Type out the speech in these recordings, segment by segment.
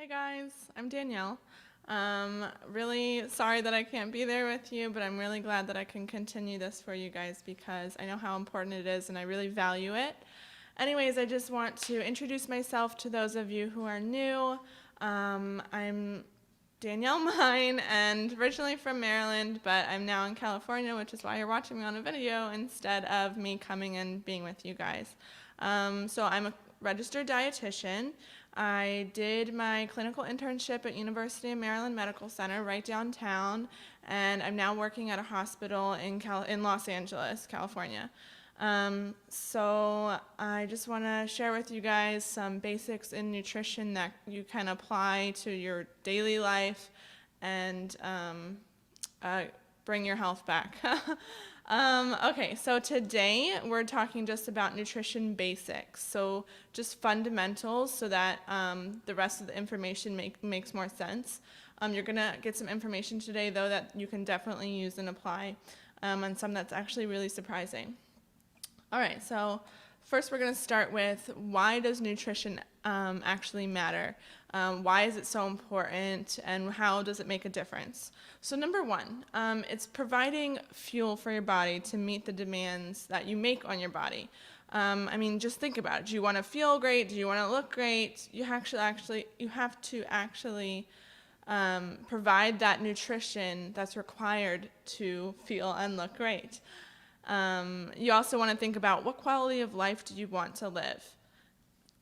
Hi guys, I'm Danielle. Really sorry that I can't be there with you, but I'm really glad that I can continue this for you guys because I know how important it is and I really value it. Anyways, I just want to introduce myself to those of you who are new. I'm Danielle Mine and originally from Maryland, but I'm now in California, which is why you're watching me on a video instead of me coming and being with you guys. So I'm a registered dietitian. I did my clinical internship at University of Maryland Medical Center right downtown, and I'm now working at a hospital in Los Angeles, California. So I just want to share with you guys some basics in nutrition that you can apply to your daily life and bring your health back. Okay, so today we're talking just about nutrition basics, so just fundamentals so that the rest of the information makes more sense. You're going to get some information today, though, that you can definitely use and apply, and some that's actually really surprising. All right, so first we're going to start with why does nutrition actually matter? Why is it so important, and how does it make a difference? So number one, it's providing fuel for your body to meet the demands that you make on your body. I mean, just think about it. Do you want to feel great? Do you want to look great? You have to actually provide that nutrition that's required to feel and look great. You also want to think about what quality of life do you want to live.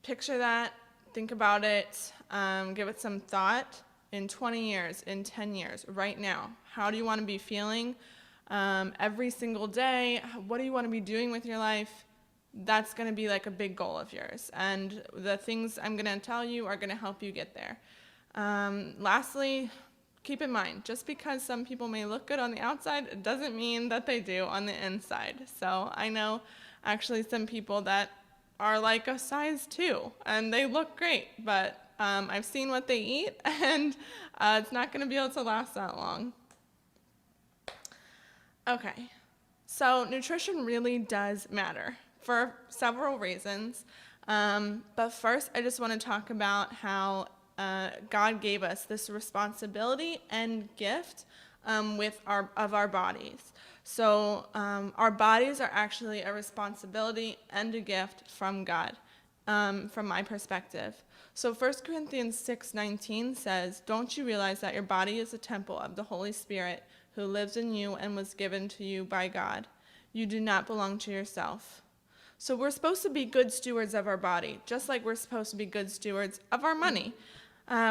Picture that, think about it, give it some thought. In 20 years, in 10 years, right now, how do you want to be feeling every single day? What do you want to be doing with your life? That's going to be like a big goal of yours. And the things I'm going to tell you are going to help you get there. Lastly, keep in mind, just because some people may look good on the outside, it doesn't mean that they do on the inside. So I know actually some people that are like a size 2, and they look great, but I've seen what they eat, and it's not going to be able to last that long. Okay, so nutrition really does matter for several reasons. But first, I just want to talk about how God gave us this responsibility and gift of our bodies. So our bodies are actually a responsibility and a gift from God, from my perspective. So 1 Corinthians 6:19 says, "Don't you realize that your body is a temple of the Holy Spirit who lives in you and was given to you by God? You do not belong to yourself." So we're supposed to be good stewards of our body, just like we're supposed to be good stewards of our money.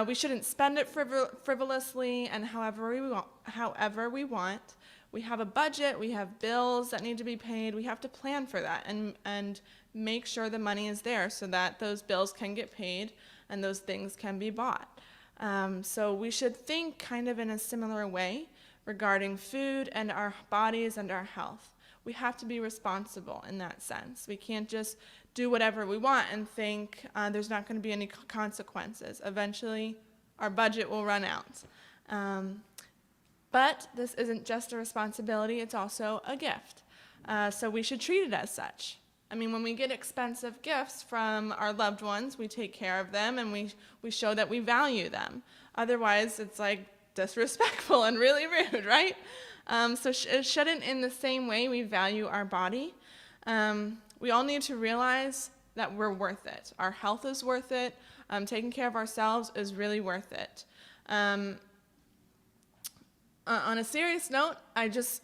We shouldn't spend it frivolously and however we want. We have a budget, we have bills that need to be paid. We have to plan for that and make sure the money is there so that those bills can get paid and those things can be bought. So we should think kind of in a similar way regarding food and our bodies and our health. We have to be responsible in that sense. We can't just do whatever we want and think there's not going to be any consequences. Eventually, our budget will run out. But this isn't just a responsibility, it's also a gift. So we should treat it as such. I mean, when we get expensive gifts from our loved ones, we take care of them and we show that we value them. Otherwise, it's like disrespectful and really rude, right? So it shouldn't in the same way we value our body. We all need to realize that we're worth it. Our health is worth it. Taking care of ourselves is really worth it. On a serious note, I just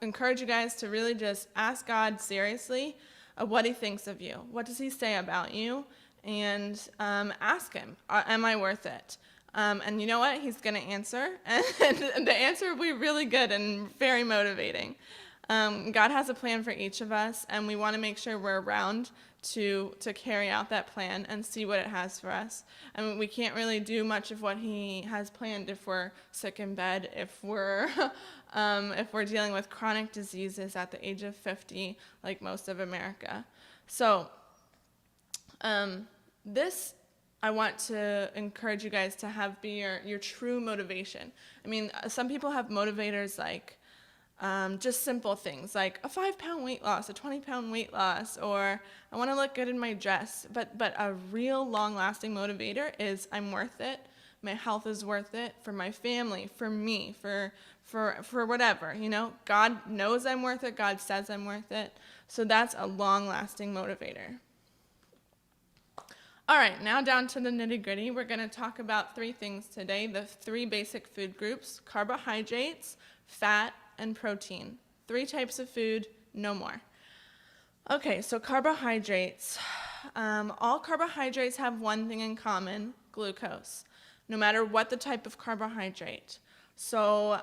encourage you guys to really just ask God seriously what he thinks of you. What does he say about you? And ask him, am I worth it? And you know what? He's going to answer. And the answer will be really good and very motivating. God has a plan for each of us, and we want to make sure we're around to carry out that plan and see what it has for us. I mean, we can't really do much of what he has planned if we're sick in bed, if we're dealing with chronic diseases at the age of 50, like most of America. So this I want to encourage you guys to have be your true motivation. I mean, some people have motivators like Just simple things like a 5-pound weight loss, a 20-pound weight loss, or I want to look good in my dress. But a real long-lasting motivator is I'm worth it. My health is worth it for my family, for me, for whatever, God knows I'm worth it. God says I'm worth it. So that's a long-lasting motivator. All right, now down to the nitty-gritty. We're going to talk about 3 things today, the 3 basic food groups: carbohydrates, fat, and protein. 3 types of food, no more. Okay, so carbohydrates. All carbohydrates have one thing in common: glucose, no matter what the type of carbohydrate. So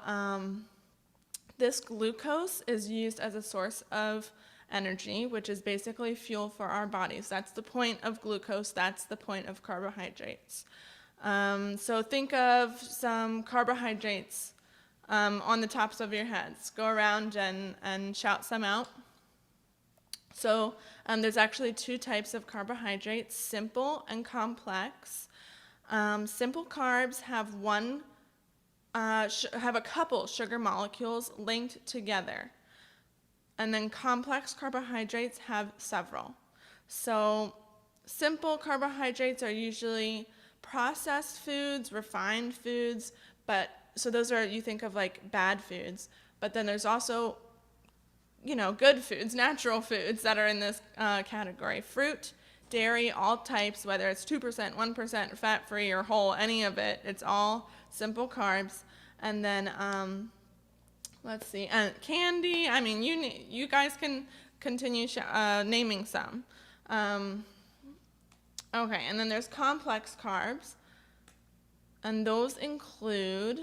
this glucose is used as a source of energy, which is basically fuel for our bodies. That's the point of glucose. That's the point of carbohydrates. So think of some carbohydrates on the tops of your heads. Go around and shout some out. So there's actually 2 types of carbohydrates: simple and complex. Simple carbs have a couple sugar molecules linked together. And then complex carbohydrates have several. So simple carbohydrates are usually processed foods, refined foods, so those are, you think of like bad foods. But then there's also, good foods, natural foods that are in this category. Fruit, dairy, all types, whether it's 2%, 1%, fat-free or whole, any of it, it's all simple carbs. And then let's see, and candy. I mean, you guys can continue naming some. Okay, and then there's complex carbs, and those include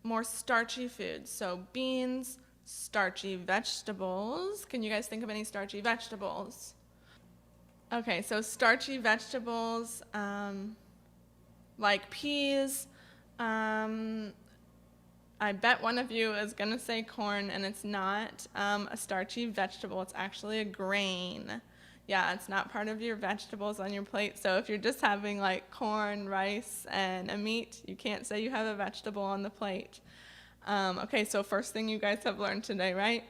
more starchy foods. So beans, starchy vegetables. Can you guys think of any starchy vegetables? Okay, so starchy vegetables like peas. I bet one of you is going to say corn, and it's not a starchy vegetable. It's actually a grain. Yeah, it's not part of your vegetables on your plate. So if you're just having like corn, rice, and a meat, you can't say you have a vegetable on the plate. Okay, so first thing you guys have learned today, right?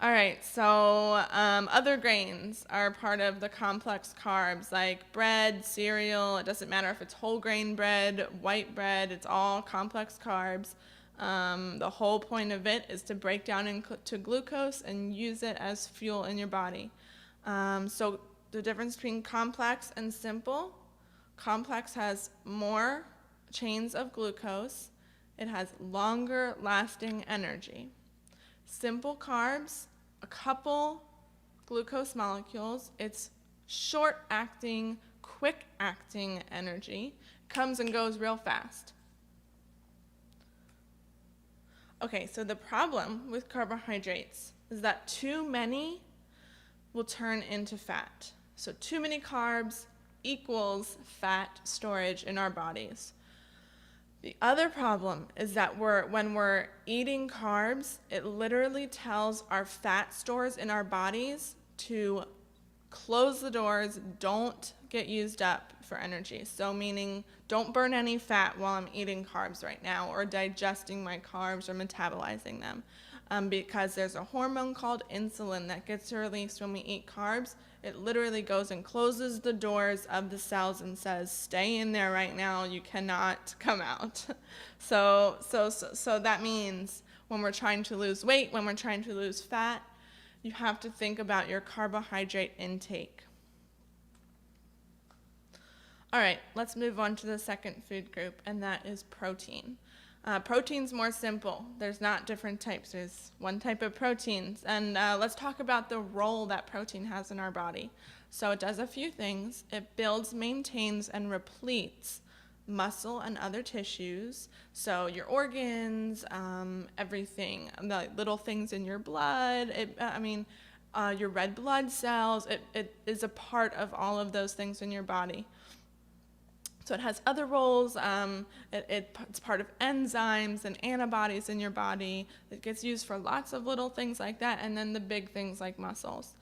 All right, so other grains are part of the complex carbs, like bread, cereal. It doesn't matter if it's whole grain bread, white bread, it's all complex carbs. The whole point of it is to break down into glucose and use it as fuel in your body. So the difference between complex and simple: complex has more chains of glucose. It has longer lasting energy. Simple carbs, a couple glucose molecules. It's short acting, quick acting energy. Comes and goes real fast. Okay, so the problem with carbohydrates is that too many will turn into fat. So too many carbs equals fat storage in our bodies. The other problem is that when we're eating carbs, it literally tells our fat stores in our bodies to close the doors, don't get used up for energy. So meaning, don't burn any fat while I'm eating carbs right now, or digesting my carbs or metabolizing them. Because there's a hormone called insulin that gets released when we eat carbs. It literally goes and closes the doors of the cells and says, stay in there right now, you cannot come out. So that means when we're trying to lose weight, when we're trying to lose fat, you have to think about your carbohydrate intake. All right, let's move on to the second food group, and that is protein. Protein's more simple. There's not different types. There's one type of proteins. And let's talk about the role that protein has in our body. So it does a few things. It builds, maintains, and repletes muscle and other tissues. So your organs, everything, the little things in your blood, your red blood cells, it is a part of all of those things in your body. So it has other roles. It's part of enzymes and antibodies in your body. It gets used for lots of little things like that, and then the big things like muscles.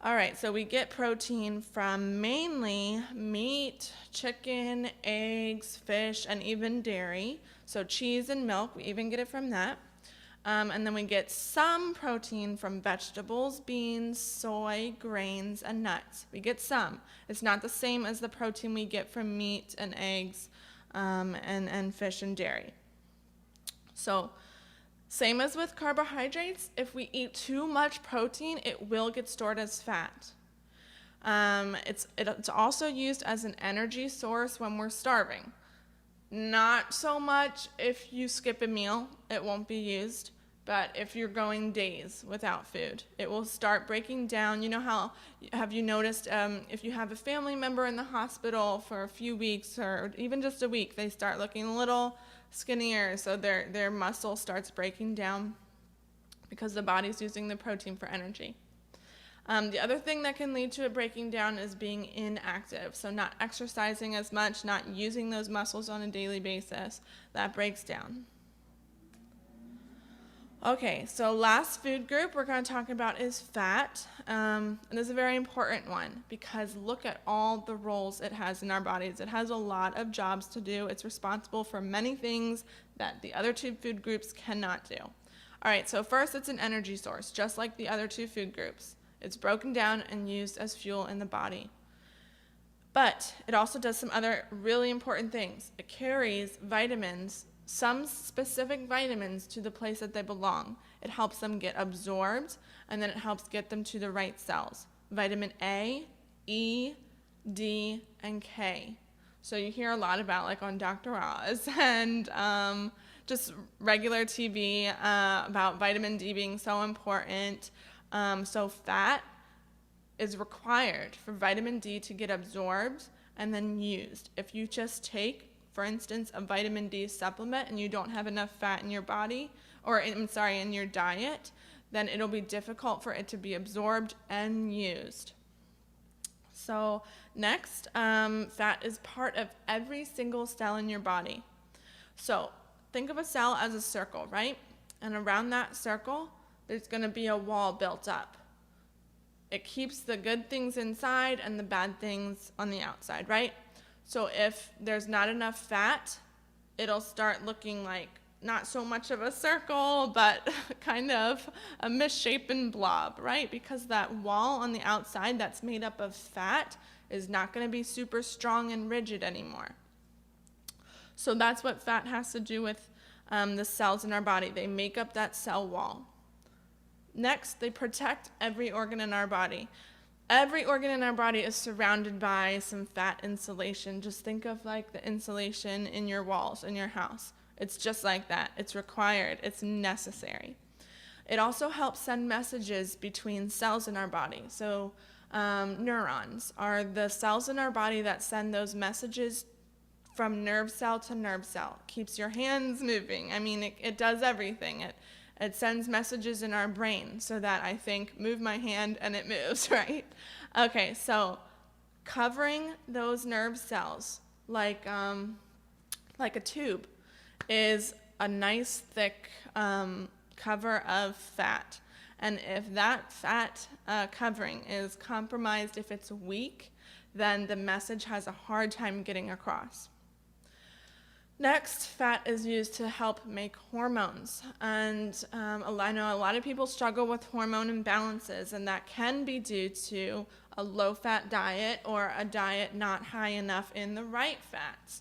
All right, so we get protein from mainly meat, chicken, eggs, fish, and even dairy. So cheese and milk, we even get it from that. And then we get some protein from vegetables, beans, soy, grains, and nuts. We get some. It's not the same as the protein we get from meat and eggs and fish and dairy. So same as with carbohydrates, if we eat too much protein, it will get stored as fat. It's also used as an energy source when we're starving. Not so much if you skip a meal, it won't be used. But if you're going days without food, it will start breaking down. You know how, have you noticed if you have a family member in the hospital for a few weeks or even just a week, they start looking a little skinnier, so their muscle starts breaking down because the body's using the protein for energy. The other thing that can lead to it breaking down is being inactive, so not exercising as much, not using those muscles on a daily basis. That breaks down. Okay, so last food group we're going to talk about is fat. And this is a very important one because look at all the roles it has in our bodies. It has a lot of jobs to do. It's responsible for many things that the other two food groups cannot do. All right, so first it's an energy source, just like the other two food groups. It's broken down and used as fuel in the body. But it also does some other really important things. It carries vitamins, some specific vitamins, to the place that they belong. It helps them get absorbed, and then it helps get them to the right cells. Vitamin A, E, D, and K. So you hear a lot about, like on Dr. Oz and just regular TV about vitamin D being so important. So fat is required for vitamin D to get absorbed and then used. If you just take, for instance, a vitamin D supplement and you don't have enough fat in your body, or in your diet, then it'll be difficult for it to be absorbed and used. So next, fat is part of every single cell in your body. So think of a cell as a circle, right? And around that circle, there's going to be a wall built up. It keeps the good things inside and the bad things on the outside, right? So if there's not enough fat, it'll start looking like not so much of a circle, but kind of a misshapen blob, right? Because that wall on the outside that's made up of fat is not going to be super strong and rigid anymore. So that's what fat has to do with the cells in our body. They make up that cell wall. Next, they protect every organ in our body. Every organ in our body is surrounded by some fat insulation. Just think of like the insulation in your walls in your house. It's just like that. It's required. It's necessary. It also helps send messages between cells in our body. So neurons are the cells in our body that send those messages from nerve cell to nerve cell. Keeps your hands moving. I mean, it does everything. It sends messages in our brain so that I think, move my hand and it moves, right? Okay, so covering those nerve cells like a tube is a nice thick cover of fat. And if that fat covering is compromised, if it's weak, then the message has a hard time getting across. Next, fat is used to help make hormones, and I know a lot of people struggle with hormone imbalances, and that can be due to a low-fat diet or a diet not high enough in the right fats.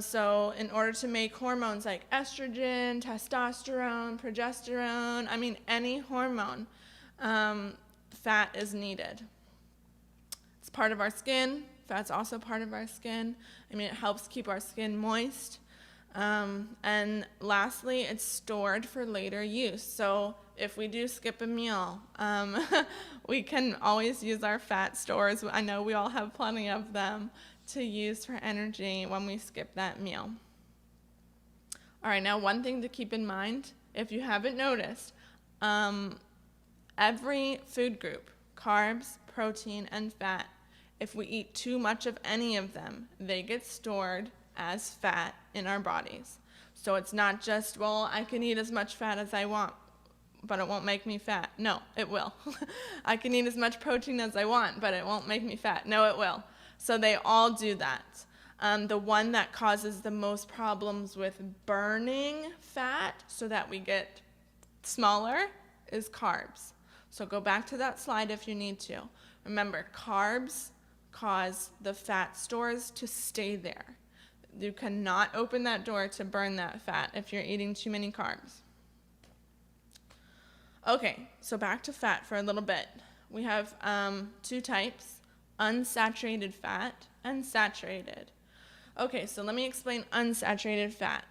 So in order to make hormones like estrogen, testosterone, progesterone, any hormone, fat is needed. It's part of our skin. Fat's also part of our skin. It helps keep our skin moist. And lastly, it's stored for later use. So if we do skip a meal, we can always use our fat stores. I know we all have plenty of them to use for energy when we skip that meal. All right, now one thing to keep in mind, if you haven't noticed, every food group, carbs, protein, and fat, if we eat too much of any of them, they get stored as fat in our bodies. So it's not just, well, I can eat as much fat as I want, but it won't make me fat. No, it will. I can eat as much protein as I want, but it won't make me fat. No, it will. So they all do that. The one that causes the most problems with burning fat so that we get Smaller is carbs. So go back to that slide if you need to. Remember, carbs cause the fat stores to stay there. You cannot open that door to burn that fat if you're eating too many carbs. Okay, so back to fat for a little bit. We have two types, unsaturated fat and saturated. Okay, so let me explain unsaturated fat.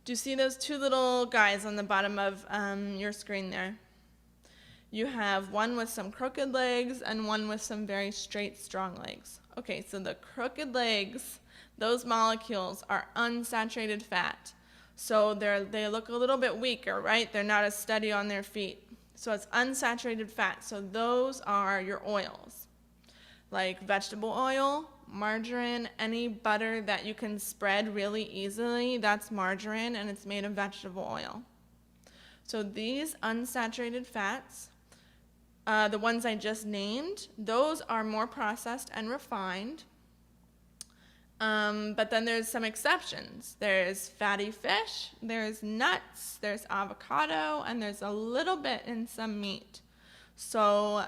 Do you see those two little guys on the bottom of your screen there? You have one with some crooked legs and one with some very straight, strong legs. Okay, so the crooked legs, those molecules are unsaturated fat. So they look a little bit weaker, right? They're not as steady on their feet. So it's unsaturated fat. So those are your oils, like vegetable oil, margarine, any butter that you can spread really easily, that's margarine, and it's made of vegetable oil. So these unsaturated fats, the ones I just named, those are more processed and refined. But then there's some exceptions. There's fatty fish, there's nuts, there's avocado, and there's a little bit in some meat. So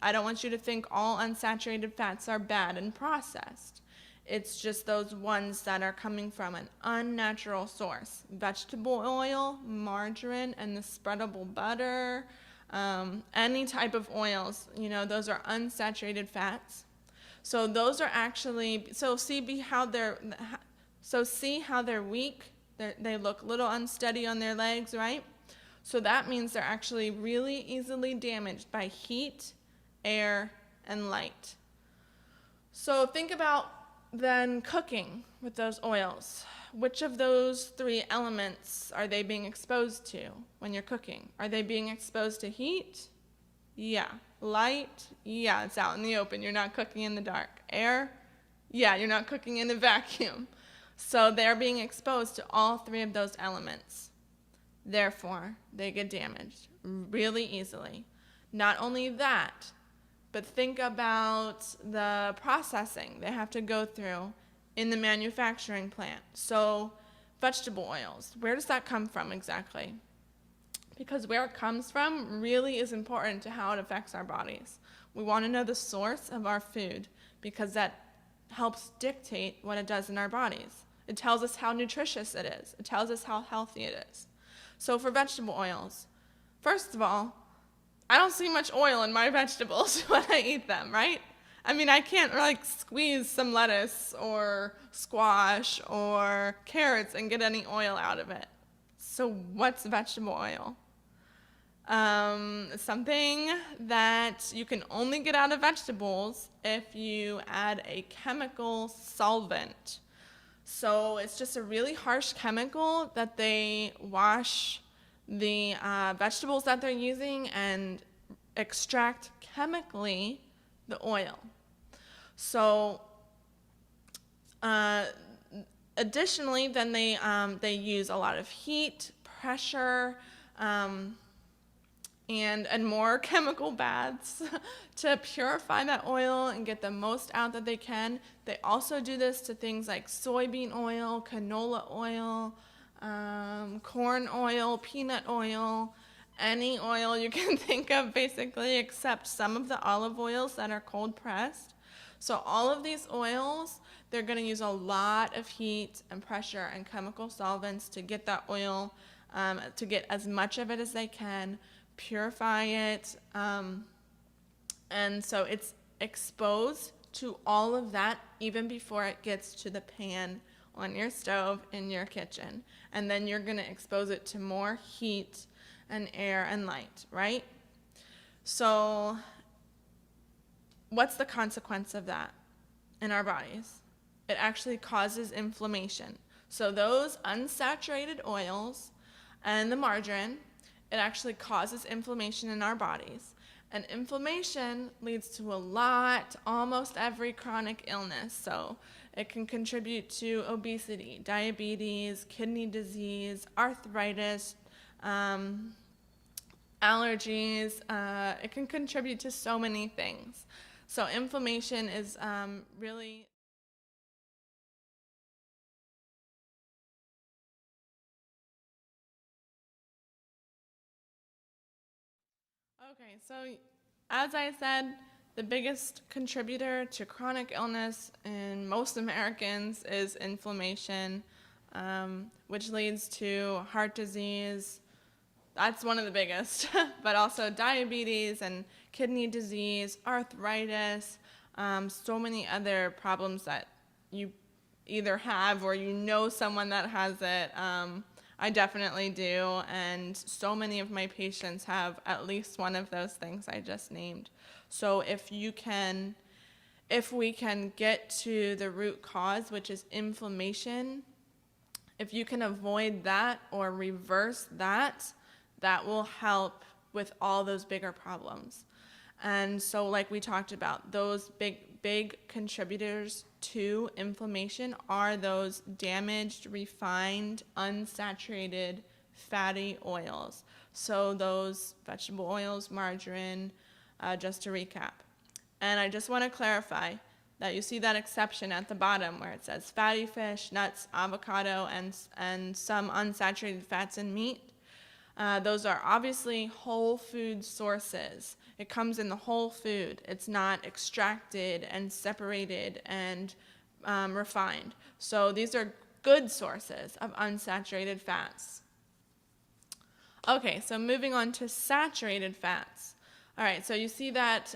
I don't want you to think all unsaturated fats are bad and processed. It's just those ones that are coming from an unnatural source. Vegetable oil, margarine, and the spreadable butter, any type of oils, those are unsaturated fats. So those are actually, see how they're weak. They look a little unsteady on their legs, right? So that means they're actually really easily damaged by heat, air, and light. So think about then cooking with those oils. Which of those three elements are they being exposed to when you're cooking? Are they being exposed to heat? Yeah. Light? Yeah, it's out in the open. You're not cooking in the dark. Air? Yeah, you're not cooking in a vacuum. So they're being exposed to all three of those elements. Therefore, they get damaged really easily. Not only that, but think about the processing they have to go through in the manufacturing plant. So vegetable oils, where does that come from exactly? Because where it comes from really is important to how it affects our bodies. We want to know the source of our food because that helps dictate what it does in our bodies. It tells us how nutritious it is. It tells us how healthy it is. So for vegetable oils, first of all, I don't see much oil in my vegetables when I eat them, right? I mean, I can't squeeze some lettuce or squash or carrots and get any oil out of it. So what's vegetable oil? Something that you can only get out of vegetables if you add a chemical solvent. So it's just a really harsh chemical that they wash the vegetables that they're using and extract chemically the oil. So additionally, then they use a lot of heat, pressure, and more chemical baths to purify that oil and get the most out that they can. They also do this to things like soybean oil, canola oil, corn oil, peanut oil, any oil you can think of basically, except some of the olive oils that are cold pressed. So all of these oils, they're going to use a lot of heat and pressure and chemical solvents to get that oil, to get as much of it as they can, purify it, and so it's exposed to all of that even before it gets to the pan on your stove in your kitchen. And then you're going to expose it to more heat and air and light, right? So what's the consequence of that in our bodies? It actually causes inflammation. So those unsaturated oils and the margarine, it actually causes inflammation in our bodies. And inflammation leads to almost every chronic illness. So it can contribute to obesity, diabetes, kidney disease, arthritis, allergies. It can contribute to so many things. So inflammation is really Okay, so as I said, the biggest contributor to chronic illness in most Americans is inflammation, which leads to heart disease. That's one of the biggest, but also diabetes and kidney disease, arthritis, so many other problems that you either have or you know someone that has it. I definitely do, and so many of my patients have at least one of those things I just named. So if we can get to the root cause, which is inflammation, if you can avoid that or reverse that, that will help with all those bigger problems. And so like we talked about, those big contributors to inflammation are those damaged, refined, unsaturated fatty oils. So those vegetable oils, margarine, just to recap. And I just want to clarify that you see that exception at the bottom where it says fatty fish, nuts, avocado, and some unsaturated fats in meat. Those are obviously whole food sources. It comes in the whole food. It's not extracted and separated and refined. So these are good sources of unsaturated fats. Okay, so moving on to saturated fats. All right, so you see that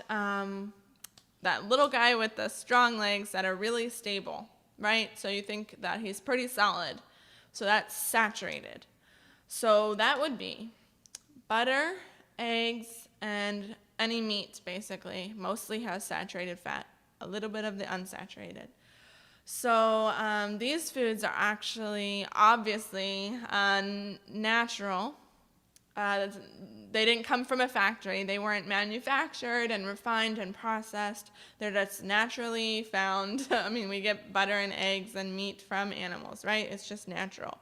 that little guy with the strong legs that are really stable, right? So you think that he's pretty solid. So that's saturated. So that would be butter, eggs, and any meat, basically, mostly has saturated fat, a little bit of the unsaturated. So these foods are actually obviously natural. They didn't come from a factory. They weren't manufactured and refined and processed. They're just naturally found. I mean, we get butter and eggs and meat from animals, right? It's just natural.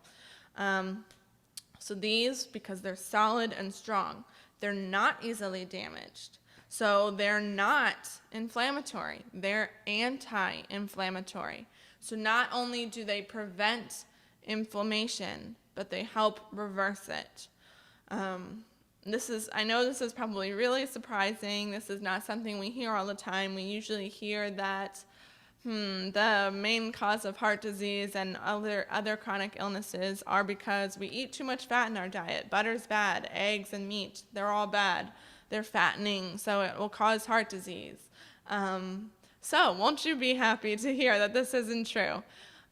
So these, because they're solid and strong, they're not easily damaged. So they're not inflammatory. They're anti-inflammatory. So not only do they prevent inflammation, but they help reverse it. I know this is probably really surprising. This is not something we hear all the time. We usually hear that the main cause of heart disease and other chronic illnesses are because we eat too much fat in our diet. Butter's bad, eggs and meat, they're all bad. They're fattening, so it will cause heart disease. So won't you be happy to hear that this isn't true?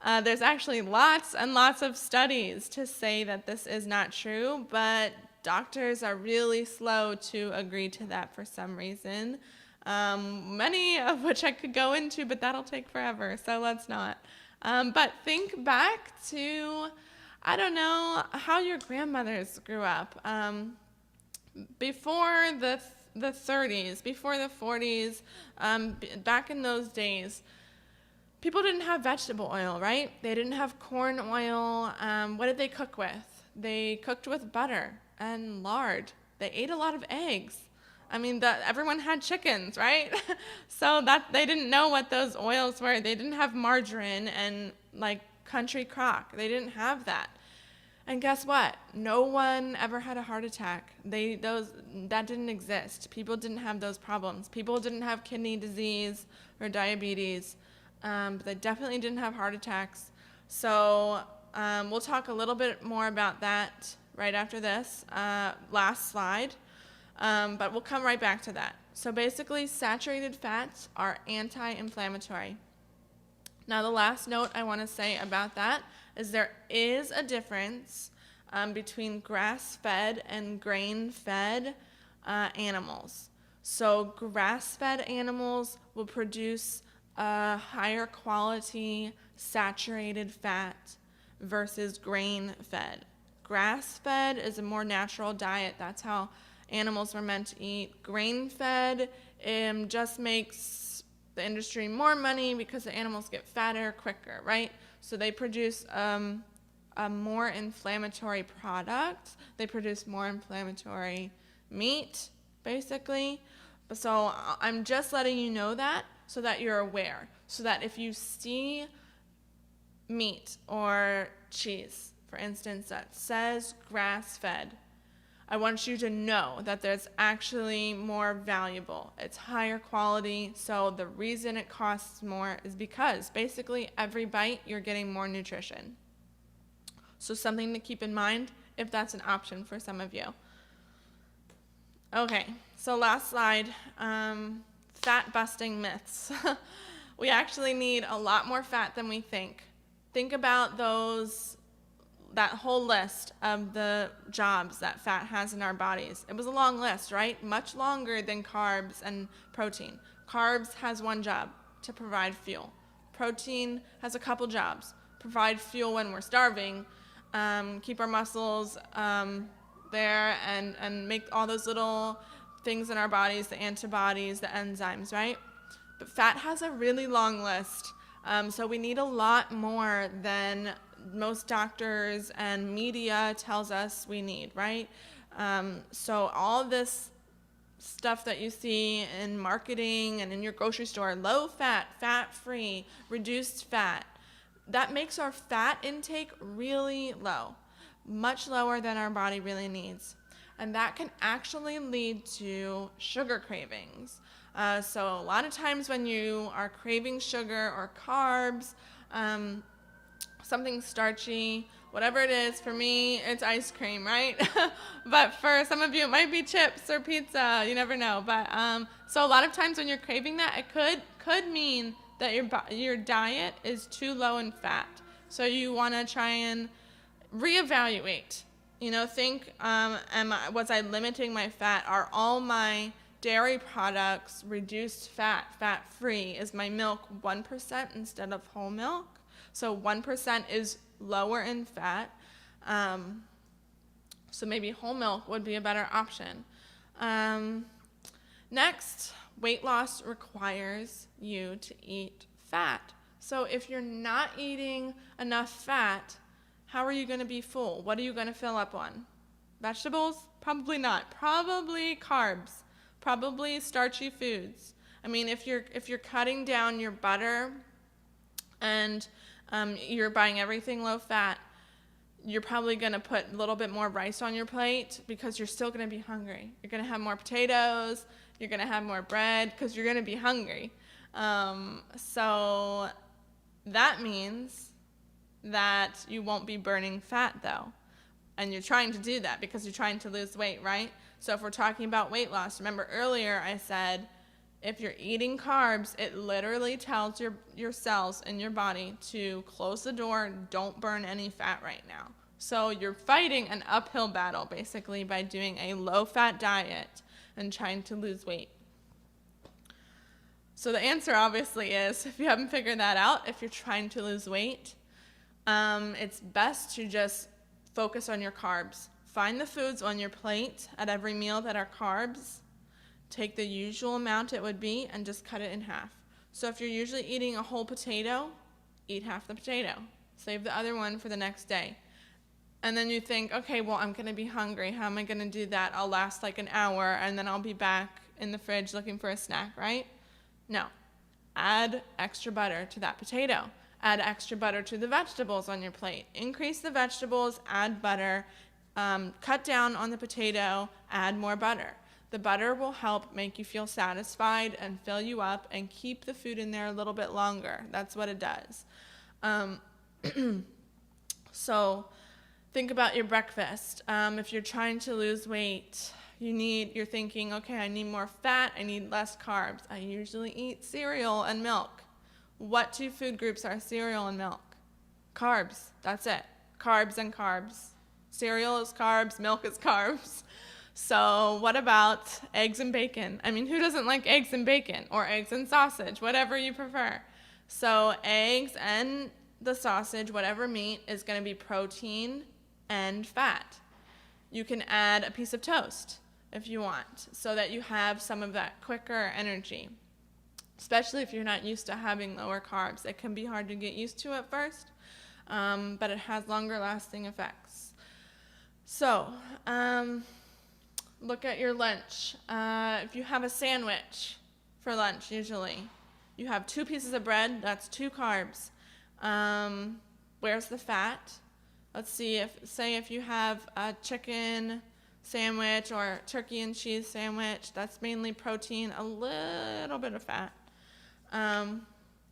There's actually lots and lots of studies to say that this is not true, but doctors are really slow to agree to that for some reason. Many of which I could go into, but that'll take forever, so let's not. But think back to, I don't know, how your grandmothers grew up. Before the 30s, before the 40s, back in those days, people didn't have vegetable oil, right? They didn't have corn oil. What did they cook with? They cooked with butter and lard. They ate a lot of eggs. I mean, everyone had chickens, right? So that they didn't know what those oils were. They didn't have margarine and like country crock. They didn't have that. And guess what? No one ever had a heart attack. That didn't exist. People didn't have those problems. People didn't have kidney disease or diabetes, but they definitely didn't have heart attacks. So we'll talk a little bit more about that right after this last slide. But we'll come right back to that. So basically, saturated fats are anti-inflammatory. Now, the last note I want to say about that is there is a difference between grass-fed and grain-fed animals. So grass-fed animals will produce a higher quality saturated fat versus grain-fed. Grass-fed is a more natural diet. That's how animals were meant to eat. Grain-fed just makes the industry more money because the animals get fatter quicker, right? So they produce a more inflammatory product. They produce more inflammatory meat, basically. So I'm just letting you know that so that you're aware. So that if you see meat or cheese, for instance, that says grass-fed, I want you to know that there's actually more valuable. It's higher quality, so the reason it costs more is because basically every bite you're getting more nutrition. So something to keep in mind if that's an option for some of you. Okay, so last slide, fat busting myths. We actually need a lot more fat than we think. Think about that whole list of the jobs that fat has in our bodies. It was a long list, right? Much longer than carbs and protein. Carbs has one job, to provide fuel. Protein has a couple jobs. Provide fuel when we're starving, keep our muscles there, and make all those little things in our bodies, the antibodies, the enzymes, right? But fat has a really long list. So we need a lot more than most doctors and media tells us we need, right? So all this stuff that you see in marketing and in your grocery store, low fat, fat-free, reduced fat, that makes our fat intake really low, much lower than our body really needs. And that can actually lead to sugar cravings. So a lot of times when you are craving sugar or carbs, something starchy, whatever it is, for me, it's ice cream, right? But for some of you, it might be chips or pizza, you never know. But so a lot of times when you're craving that, it could mean that your diet is too low in fat. So you want to try and reevaluate. Think, was I limiting my fat? Are all my dairy products reduced fat, fat-free? Is my milk 1% instead of whole milk? So 1% is lower in fat. So maybe whole milk would be a better option. Next, weight loss requires you to eat fat. So if you're not eating enough fat, how are you going to be full? What are you going to fill up on? Vegetables? Probably not. Probably carbs. Probably starchy foods. I mean, if you're cutting down your butter and you're buying everything low fat, you're probably going to put a little bit more rice on your plate because you're still going to be hungry. You're going to have more potatoes. You're going to have more bread because you're going to be hungry. So that means that you won't be burning fat, though. And you're trying to do that because you're trying to lose weight, right? So if we're talking about weight loss, remember earlier I said if you're eating carbs, it literally tells your cells in your body to close the door, don't burn any fat right now. So you're fighting an uphill battle, basically, by doing a low-fat diet and trying to lose weight. So the answer obviously is, if you haven't figured that out, if you're trying to lose weight, it's best to just focus on your carbs. Find the foods on your plate at every meal that are carbs. Take the usual amount it would be and just cut it in half. So if you're usually eating a whole potato, eat half the potato. Save the other one for the next day. And then you think, okay, well, I'm going to be hungry. How am I going to do that? I'll last like an hour, and then I'll be back in the fridge looking for a snack, right? No. Add extra butter to that potato. Add extra butter to the vegetables on your plate. Increase the vegetables, add butter, cut down on the potato, add more butter. The butter will help make you feel satisfied and fill you up and keep the food in there a little bit longer. That's what it does. So think about your breakfast. If you're trying to lose weight, you're thinking, okay, I need more fat, I need less carbs. I usually eat cereal and milk. What two food groups are cereal and milk? Carbs, that's it. Carbs and carbs. Cereal is carbs, milk is carbs. So what about eggs and bacon? I mean, who doesn't like eggs and bacon? Or eggs and sausage, whatever you prefer. So eggs and the sausage, whatever meat, is going to be protein and fat. You can add a piece of toast if you want, so that you have some of that quicker energy. Especially if you're not used to having lower carbs. It can be hard to get used to at first, but it has longer lasting effects. So, look at your lunch. If you have a sandwich for lunch, usually, you have 2 pieces of bread, that's 2 carbs. Where's the fat? Let's see, if you have a chicken sandwich or turkey and cheese sandwich. That's mainly protein, a little bit of fat.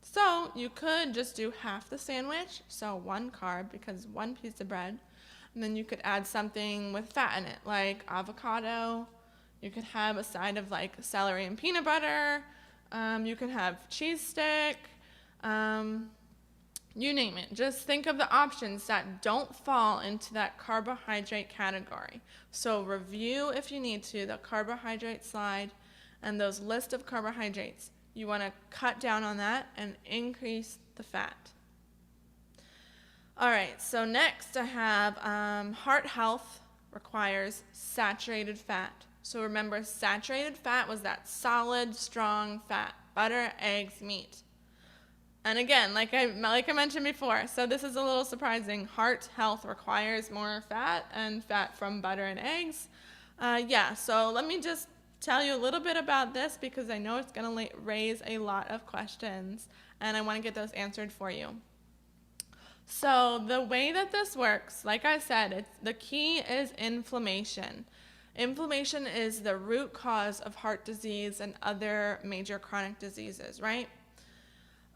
So you could just do half the sandwich, so 1 carb because 1 piece of bread. And then you could add something with fat in it, like avocado. You could have a side of like celery and peanut butter. You could have cheese stick. You name it. Just think of the options that don't fall into that carbohydrate category. So review, if you need to, the carbohydrate slide and those list of carbohydrates. You want to cut down on that and increase the fat. All right, so next I have heart health requires saturated fat. So remember, saturated fat was that solid, strong fat, butter, eggs, meat. And again, like I mentioned before, so this is a little surprising. Heart health requires more fat and fat from butter and eggs. So let me just tell you a little bit about this because I know it's going to raise a lot of questions, and I want to get those answered for you. So the way that this works, like I said, the key is inflammation. Inflammation is the root cause of heart disease and other major chronic diseases, right?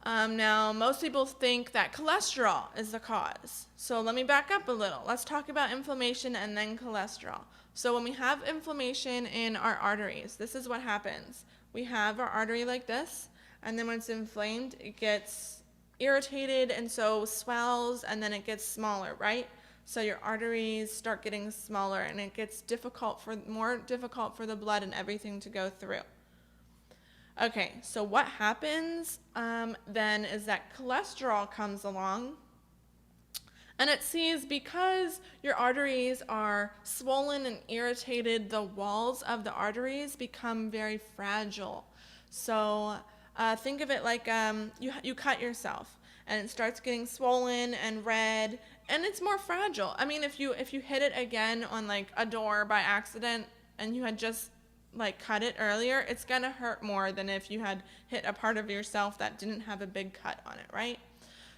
Now, most people think that cholesterol is the cause. So let me back up a little. Let's talk about inflammation and then cholesterol. So when we have inflammation in our arteries, this is what happens. We have our artery like this, and then when it's inflamed, it gets irritated and so swells, and then it gets smaller, right? So your arteries start getting smaller, and it gets more difficult for the blood and everything to go through. Okay, so what happens then is that cholesterol comes along, and it sees because your arteries are swollen and irritated, the walls of the arteries become very fragile. So think of it like you cut yourself, and it starts getting swollen and red, and it's more fragile. I mean, if you hit it again on like a door by accident, and you had just like cut it earlier, it's gonna hurt more than if you had hit a part of yourself that didn't have a big cut on it, right?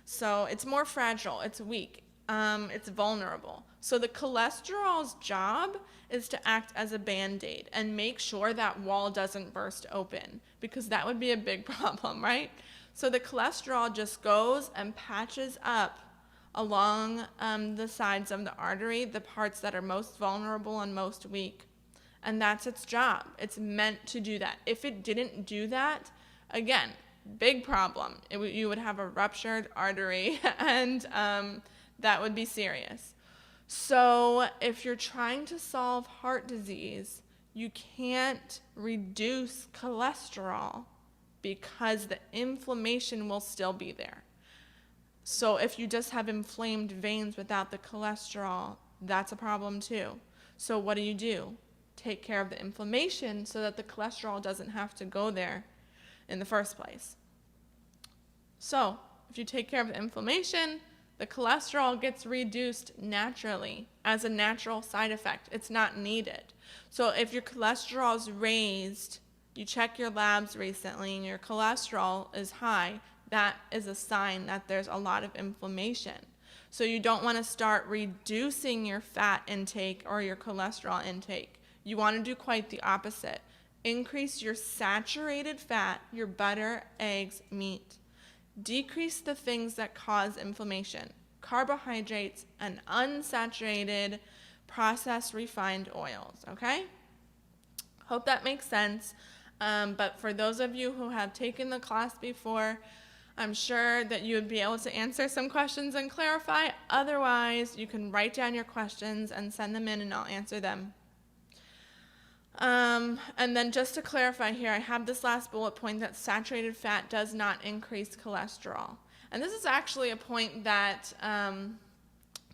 So it's more fragile, it's weak, it's vulnerable. So the cholesterol's job is to act as a band-aid and make sure that wall doesn't burst open, because that would be a big problem, right? So the cholesterol just goes and patches up along the sides of the artery, the parts that are most vulnerable and most weak. And that's its job. It's meant to do that. If it didn't do that, again, big problem. You would have a ruptured artery, and that would be serious. So if you're trying to solve heart disease, you can't reduce cholesterol because the inflammation will still be there. So if you just have inflamed veins without the cholesterol, that's a problem too. So what do? Take care of the inflammation so that the cholesterol doesn't have to go there in the first place. So if you take care of the inflammation, the cholesterol gets reduced naturally as a natural side effect. It's not needed. So if your cholesterol is raised, you check your labs recently and your cholesterol is high, that is a sign that there's a lot of inflammation. So you don't want to start reducing your fat intake or your cholesterol intake. You want to do quite the opposite. Increase your saturated fat, your butter, eggs, meat. Decrease the things that cause inflammation, carbohydrates, and unsaturated, processed, refined oils, okay? Hope that makes sense. But for those of you who have taken the class before, I'm sure that you would be able to answer some questions and clarify. Otherwise, you can write down your questions and send them in, and I'll answer them. And then just to clarify here, I have this last bullet point that saturated fat does not increase cholesterol. And this is actually a point that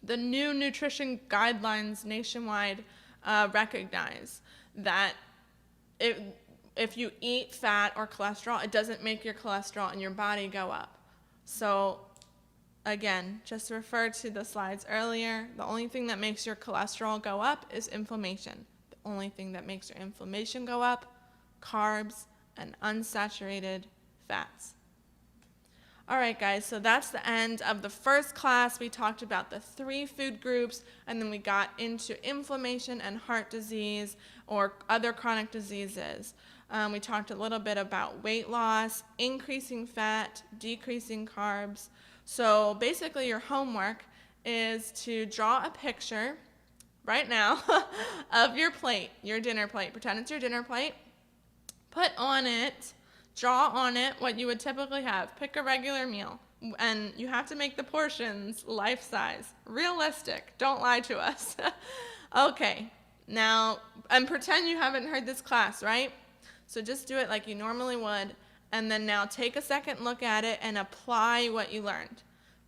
the new nutrition guidelines nationwide recognize, that if you eat fat or cholesterol, it doesn't make your cholesterol in your body go up. So again, just refer to the slides earlier. The only thing that makes your cholesterol go up is inflammation. Only thing that makes your inflammation go up, carbs and unsaturated fats. All right, guys, so that's the end of the first class. We talked about the 3 food groups, and then we got into inflammation and heart disease or other chronic diseases. We talked a little bit about weight loss, increasing fat, decreasing carbs. So basically your homework is to draw a picture right now of your plate, your dinner plate. Pretend it's your dinner plate. Put on it, draw on it what you would typically have. Pick a regular meal. And you have to make the portions life size. Realistic. Don't lie to us. Okay. Now, and pretend you haven't heard this class, right? So just do it like you normally would. And then now take a second look at it and apply what you learned.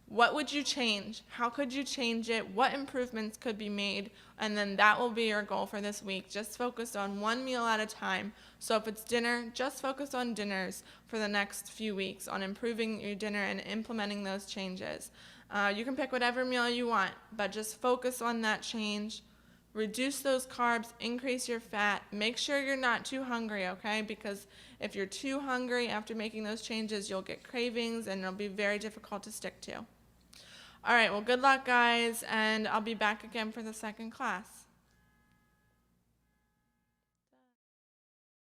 What would you change? How could you change it? What improvements could be made? And then that will be your goal for this week. Just focus on one meal at a time. So if it's dinner, just focus on dinners for the next few weeks, on improving your dinner and implementing those changes. You can pick whatever meal you want, but just focus on that change. Reduce those carbs, increase your fat. Make sure you're not too hungry, okay? Because if you're too hungry after making those changes, you'll get cravings and it'll be very difficult to stick to. All right, well, good luck, guys, and I'll be back again for the second class.